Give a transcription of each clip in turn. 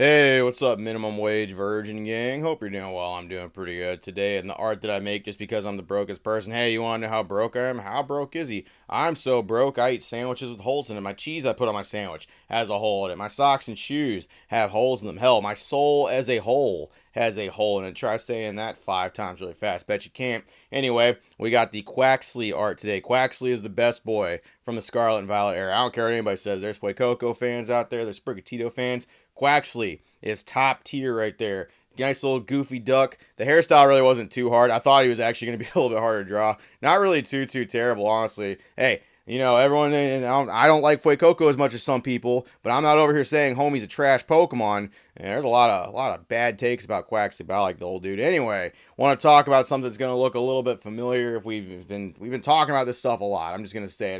Hey, what's up, minimum wage virgin gang? Hope you're doing well. I'm doing pretty good today. And the art that I make just because I'm the brokest person. Hey, you want to know how broke I am? How broke is he? I'm so broke, I eat sandwiches with holes in it. My cheese I put on my sandwich has a hole in it. My socks and shoes have holes in them. Hell, my soul as a whole has a hole in it. Try saying that 5 times really fast. Bet you can't. Anyway, we got the Quaxley art today. Quaxley is the best boy from the Scarlet and Violet era. I don't care what anybody says. There's Fuecoco fans out there. There's Sprigatito fans. Quaxley is top tier right there. Nice little goofy duck. The hairstyle really wasn't too hard. I thought he was actually going to be a little bit harder to draw. Not really too terrible, honestly. Hey, you know, everyone, I don't like Fuecoco as much as some people, but I'm not over here saying homie's a trash Pokemon. And there's a lot of bad takes about Quaxley, but I like the old dude. Anyway, want to talk about something that's going to look a little bit familiar. If we've been talking about this stuff a lot. I'm just going to say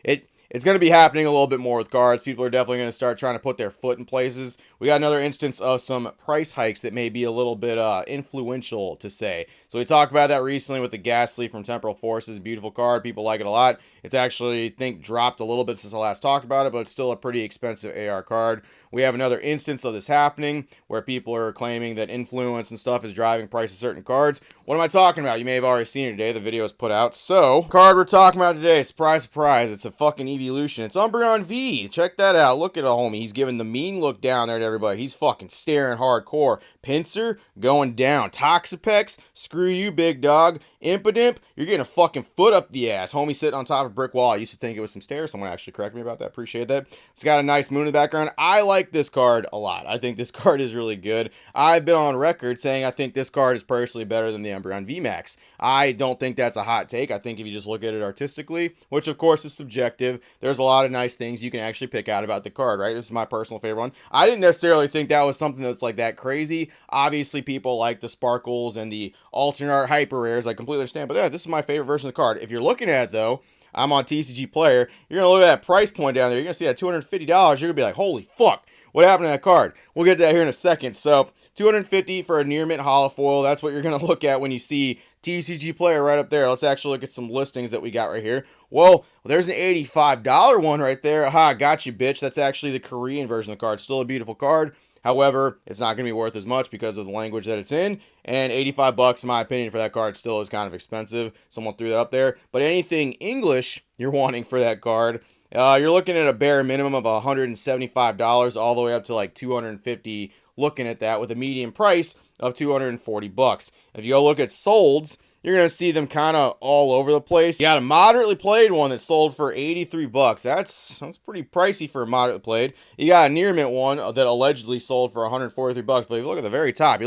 it. It's going to be happening a little bit more with cards. People are definitely going to start trying to put their foot in places. We got another instance of some price hikes that may be a little bit influential to say. So we talked about that recently with the Ghastly from Temporal Forces. Beautiful card. People like it a lot. It's actually, I think, dropped a little bit since I last talked about it, but it's still a pretty expensive AR card. We have another instance of this happening where people are claiming that influence and stuff is driving price of certain cards. What am I talking about? You may have already seen it today. The video is put out. So, card we're talking about today, surprise, surprise, it's a fucking evolution. It's Umbreon V. Check that out. Look at a homie. He's giving the mean look down there to everybody. He's fucking staring hardcore. Pinsir going down. Toxapex, screw you, big dog. Impidimp, you're getting a fucking foot up the ass. Homie sitting on top of a brick wall. I used to think it was some stairs. Someone actually corrected me about that. Appreciate that. It's got a nice moon in the background. I like this card a lot. I think this card is really good. I've been on record saying I think this card is personally better than the Umbreon VMAX. I don't think that's a hot take. I think if you just look at it artistically, which of course is subjective, there's a lot of nice things you can actually pick out about the card, right? This is my personal favorite one. I didn't necessarily think that was something that's like that crazy. Obviously, people like the sparkles and the alternate art hyper rares. I completely understand, but yeah, this is my favorite version of the card. If you're looking at it though, I'm on TCG Player. You're gonna look at that price point down there. You're gonna see that $250. You're gonna be like, holy fuck. What happened to that card? We'll get to that here in a second. So, $250 for a near mint holo foil. That's what you're going to look at when you see TCG Player right up there. Let's actually look at some listings that we got right here. Well, there's an $85 one right there. Aha, got you, bitch. That's actually the Korean version of the card. Still a beautiful card. However, it's not going to be worth as much because of the language that it's in. And $85, in my opinion, for that card still is kind of expensive. Someone threw that up there. But anything English you're wanting for that card, you're looking at a bare minimum of $175 all the way up to like $250, looking at that with a median price of $240. If you go look at solds, you're going to see them kind of all over the place. You got a moderately played one that sold for $83. That's pretty pricey for a moderately played. You got a near mint one that allegedly sold for $143. But if you look at the very top,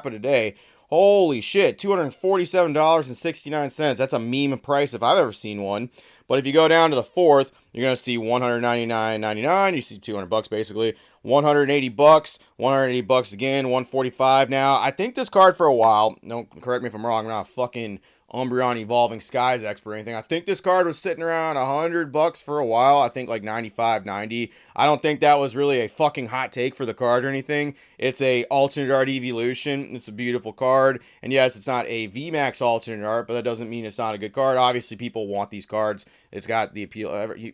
of today, holy shit, $247.69. That's a meme price if I've ever seen one. But if you go down to the fourth, you're going to see $199.99. You see $200 basically. $180, $180 again, $145 now. I think this card for a while, don't correct me if I'm wrong, I'm not a fucking Umbreon Evolving Skies expert or anything. I think this card was sitting around $100 for a while. I think like 95, 90. I don't think that was really a fucking hot take for the card or anything. It's a alternate art evolution. It's a beautiful card. And yes, it's not a VMAX alternate art, but that doesn't mean it's not a good card. Obviously, people want these cards. It's got the appeal.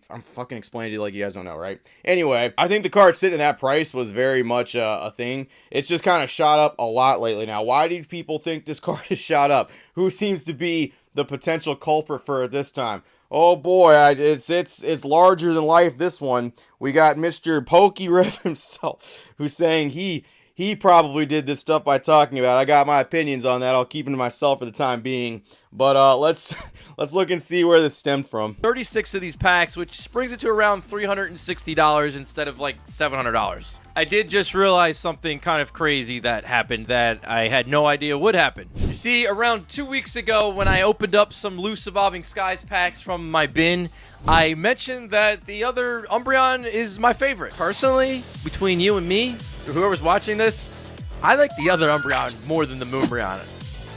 I'm fucking explaining to you like you guys don't know, right? Anyway, I think the card sitting at that price was very much a thing. It's just kind of shot up a lot lately now. Why do people think this card is shot up? Who seems to be the potential culprit for it this time? Oh boy, it's larger than life, this one. We got Mr. Pokerev himself, who's saying he probably did this stuff by talking about it. I got my opinions on that. I'll keep them to myself for the time being. But let's look and see where this stemmed from. 36 of these packs, which brings it to around $360 instead of like $700. I did just realize something kind of crazy that happened that I had no idea would happen. You see, around 2 weeks ago when I opened up some loose Evolving Skies packs from my bin, I mentioned that the other Umbreon is my favorite. Personally, between you and me, whoever's watching this, I like the other Umbreon more than the Umbreon.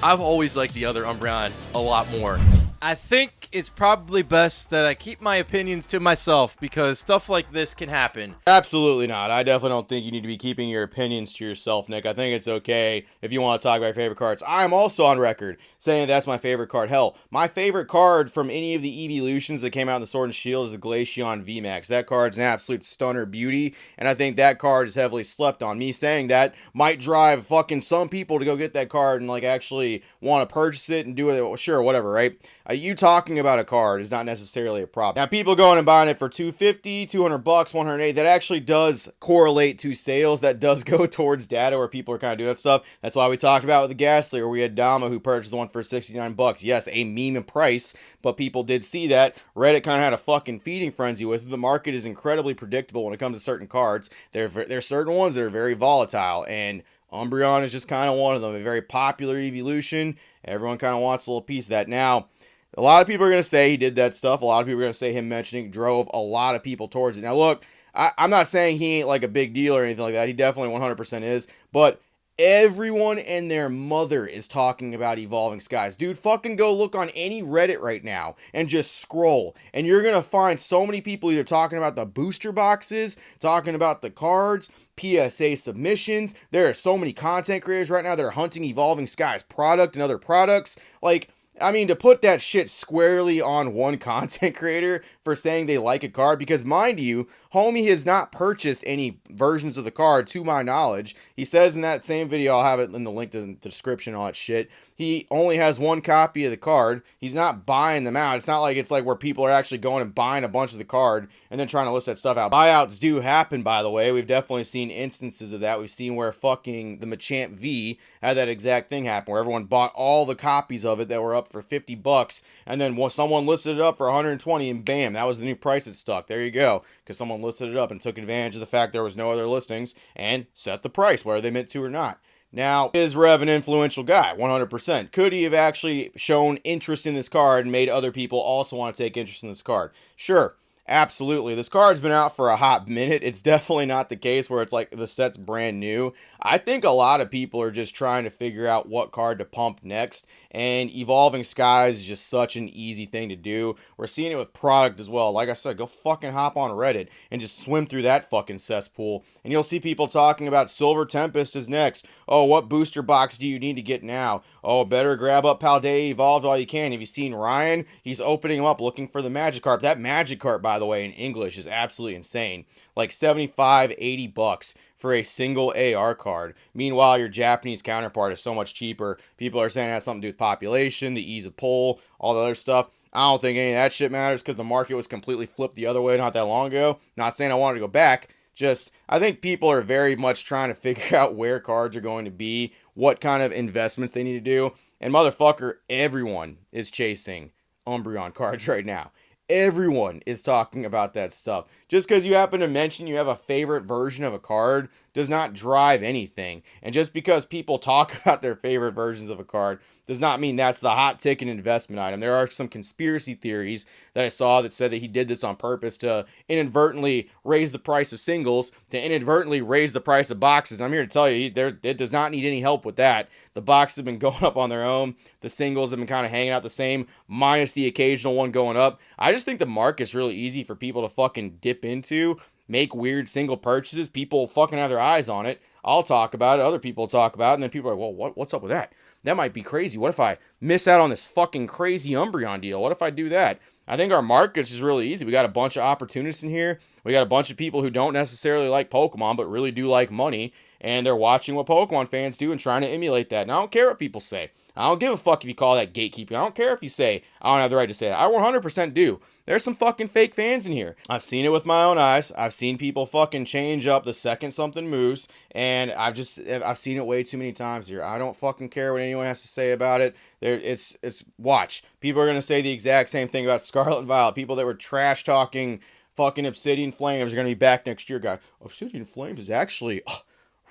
I've always liked the other Umbreon a lot more. I think it's probably best that I keep my opinions to myself because stuff like this can happen. Absolutely not. I definitely don't think you need to be keeping your opinions to yourself, Nick. I think it's okay if you want to talk about your favorite cards. I'm also on record saying that's my favorite card. Hell, my favorite card from any of the evolutions that came out in the Sword and Shield is the Glaceon VMAX. That card's an absolute stunner beauty, and I think that card is heavily slept on. Me saying that might drive fucking some people to go get that card and like actually want to purchase it and do it. Sure, whatever, right? You talking about a card is not necessarily a problem. Now, people going and buying it for $250, $200, $180, that actually does correlate to sales. That does go towards data where people are kind of doing that stuff. That's why we talked about with the Ghastly, where we had Dama who purchased the one for $69. Yes, a meme price, but people did see that. Reddit kind of had a fucking feeding frenzy with it. The market is incredibly predictable when it comes to certain cards. There's certain ones that are very volatile, and Umbreon is just kind of one of them. A very popular evolution. Everyone kind of wants a little piece of that. Now, a lot of people are going to say he did that stuff. A lot of people are going to say him mentioning drove a lot of people towards it. Now, look, I'm not saying he ain't like a big deal or anything like that. He definitely 100% is. But everyone and their mother is talking about Evolving Skies. Dude, fucking go look on any Reddit right now and just scroll. And you're going to find so many people either talking about the booster boxes, talking about the cards, PSA submissions. There are so many content creators right now that are hunting Evolving Skies product and other products. Like, I mean, to put that shit squarely on one content creator for saying they like a card, because mind you, homie has not purchased any versions of the card to my knowledge. He says in that same video, I'll have it in the link to the description, all that shit, he only has one copy of the card. He's not buying them out. It's not like it's like where people are actually going and buying a bunch of the card and then trying to list that stuff out. Buyouts do happen, by the way. We've definitely seen instances of that. We've seen where fucking the Machamp V had that exact thing happen, where everyone bought all the copies of it that were up for $50, and then someone listed it up for 120, and bam, that was the new price it stuck. There you go, because someone listed it up and took advantage of the fact there was no other listings and set the price, whether they meant to or not. Now, is Rev an influential guy? 100%. Could he have actually shown interest in this card and made other people also want to take interest in this card? Sure. Absolutely. This card's been out for a hot minute. It's definitely not the case where it's like the set's brand new. I think a lot of people are just trying to figure out what card to pump next, and Evolving Skies is just such an easy thing to do. We're seeing it with product as well. Like I said, go fucking hop on Reddit and just swim through that fucking cesspool, and you'll see people talking about Silver Tempest is next. Oh, what booster box do you need to get now? Oh, better grab up Paldea Evolved while you can. Have you seen Ryan? He's opening them up looking for the Magikarp. That Magikarp, by the way, in English is absolutely insane. Like $75, $80 for a single AR card. Meanwhile, your Japanese counterpart is so much cheaper. People are saying it has something to do with population, the ease of pull, all the other stuff. I don't think any of that shit matters because the market was completely flipped the other way not that long ago. Not saying I wanted to go back. Just, I think people are very much trying to figure out where cards are going to be, what kind of investments they need to do. And motherfucker, everyone is chasing Umbreon cards right now. Everyone is talking about that stuff. Just because you happen to mention you have a favorite version of a card does not drive anything. And just because people talk about their favorite versions of a card does not mean that's the hot ticket investment item. There are some conspiracy theories that I saw that said that he did this on purpose to inadvertently raise the price of singles, to inadvertently raise the price of boxes. I'm here to tell you, it does not need any help with that. The boxes have been going up on their own. The singles have been kind of hanging out the same, minus the occasional one going up. I just think the market's really easy for people to fucking dip into, make weird single purchases. People fucking have their eyes on it. I'll talk about it. Other people talk about it. And then people are like, well, what's up with that? That might be crazy. What if I miss out on this fucking crazy Umbreon deal? What if I do that? I think our market's is really easy. We got a bunch of opportunists in here. We got a bunch of people who don't necessarily like Pokemon, but really do like money. And they're watching what Pokemon fans do and trying to emulate that. And I don't care what people say. I don't give a fuck if you call that gatekeeping. I don't care if you say I don't have the right to say that. I 100% do. There's some fucking fake fans in here. I've seen it with my own eyes. I've seen people fucking change up the second something moves, and I've seen it way too many times here. I don't fucking care what anyone has to say about it. It's watch. People are gonna say the exact same thing about Scarlet and Violet. People that were trash talking fucking Obsidian Flames are gonna be back next year, guy. Obsidian Flames is actually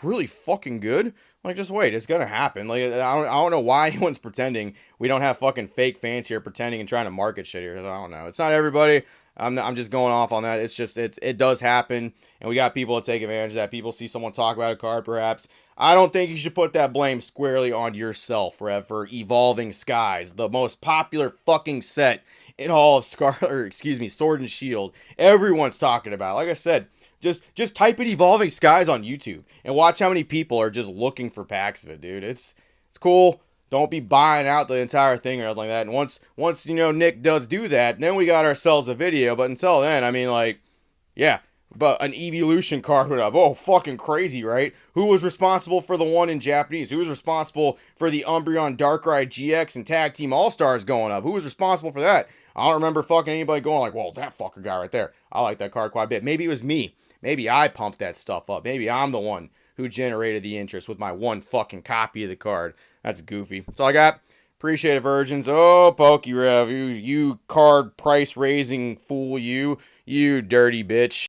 really fucking good. Like, just wait, it's gonna happen. Like, I don't know why anyone's pretending. We don't have fucking fake fans here pretending and trying to market shit here. I don't know. It's not everybody. I'm just going off on that. It's just it does happen, and we got people that take advantage of that. People see someone talk about a card, perhaps. I don't think you should put that blame squarely on yourself, Rev, for Evolving Skies, the most popular fucking set in all of Sword and Shield. Everyone's talking about it. Like I said, just type in Evolving Skies on YouTube and watch how many people are just looking for packs of it, dude. It's cool. Don't be buying out the entire thing or anything like that. And once Nick does do that, then we got ourselves a video. But until then, I mean, like, yeah. But an evolution card went up. Oh, fucking crazy, right? Who was responsible for the one in Japanese? Who was responsible for the Umbreon Darkrai GX and Tag Team All-Stars going up? Who was responsible for that? I don't remember fucking anybody going like, well, that fucker guy right there. I like that card quite a bit. Maybe it was me. Maybe I pumped that stuff up. Maybe I'm the one who generated the interest with my one fucking copy of the card. That's goofy. That's all I got. Appreciate it, virgins. Oh, Pokerev, you card price raising fool, you dirty bitch.